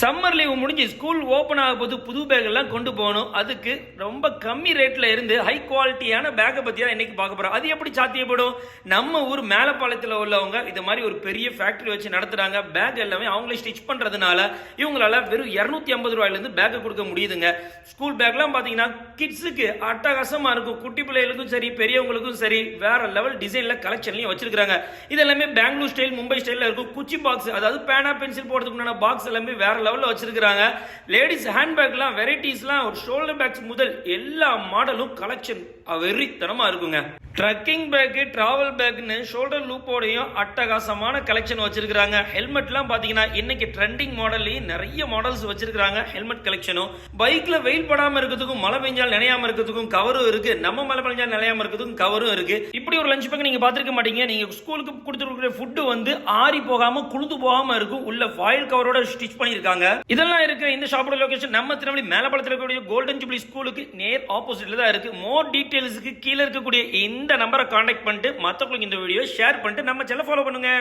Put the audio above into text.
Summer leave முடிஞ்சு school open ஆக போது புது பேக் எல்லாம் கொண்டு போகணும். அதுக்கு ரொம்ப கம்மி ரேட்ல இருந்து ஹை குவாலிட்டியான பேக்கை பத்தி தான் இன்னைக்கு பார்க்க போறோம். அது எப்படி சாத்தியப்படும்? நம்ம ஊர் மேலப்பாளையத்தில் உள்ளவங்க இது மாதிரி ஒரு பெரிய ஃபேக்டரி வச்சு நடத்துறாங்க. பேக் எல்லாமே அவங்களே ஸ்டிச் பண்றதுனால இவங்களால வெறும் 250 ரூபாயில இருந்து பேக்கை கொடுக்க முடியுதுங்க. ஸ்கூல் பேக்லாம் பாத்தீங்கன்னா கிட்ஸுக்கு அட்டகாசமா இருக்கும். குட்டி பிள்ளைகளுக்கும் சரி பெரியவங்களுக்கும் சரி வேற லெவல் டிசைன்ல கலெக்ஷன்லயும் வச்சிருக்காங்க. இது எல்லாமே பெங்களூர் ஸ்டைல் மும்பை ஸ்டைல்ல இருக்கும். குச்சி பாக்ஸ், அதாவது பேனா பென்சில் போடுறதுக்கு பாக்ஸ் எல்லாமே வேற லெவல்ல வச்சிருக்காங்க. லேடிஸ் ஹேண்ட்பேக்லாம் வெரைட்டிஸ்லாம் ஒரு ஷோல்டர் பேக்ஸ் முதல் எல்லா மாடலும் கலெக்ஷன் வெறித்தனமா இருக்குங்க. ட்ரக்கிங் பேக், டிராவல் பேக்னு ஷோல்டர் லூப்போடையும் அட்டகாசமான கலெக்ஷன் வச்சிருக்காங்க. ஹெல்மெட்லாம் பாத்தீங்கன்னா இன்னைக்கு ட்ரெண்டிங் மாடல்லையும் நிறைய மாடல்ஸ் வச்சிருக்காங்க. ஹெல்மெட் கலெக்ஷனும் பைக்ல வெயில் படாம இருக்கிறதுக்கும் மழை பெஞ்சால் நினையாம இருக்கிறதுக்கும் கவரும் இருக்கு. நம்ம மழை பெஞ்சால் நினையாம இருக்கிறதுக்கும் கவரும் இருக்கு. இப்படி ஒரு லஞ்ச் பேக் நீங்க பாத்திருக்க மாட்டீங்க. நீங்க ஸ்கூலுக்கு கொடுத்துருக்கிற ஃபுட் வந்து ஆறி போகாம குளுத்து போகாம இருக்கும். உள்ள ஃபாயில் கவரோட ஸ்டிச் பண்ணிருக்காங்க. இதெல்லாம் இருக்கிற இந்த ஷாப்போட லொகேஷன் நம்ம திருநெல்வேலி மேலப்பாளையத்தில் இருக்கக்கூடிய கோல்டன் ஜூப்ளி ஸ்கூலுக்கு நேர் ஆப்போசிட்ல தான் இருக்கு. மோர் டீடைல்ஸ்க்கு கீழே இருக்கக்கூடிய இந்த நம்பரை கான்டாக்ட் பண்ணிட்டு மற்றவங்களுக்கு இந்த வீடியோ ஷேர் பண்ணிட்டு நம்ம சேனலை ஃபாலோ பண்ணுங்க.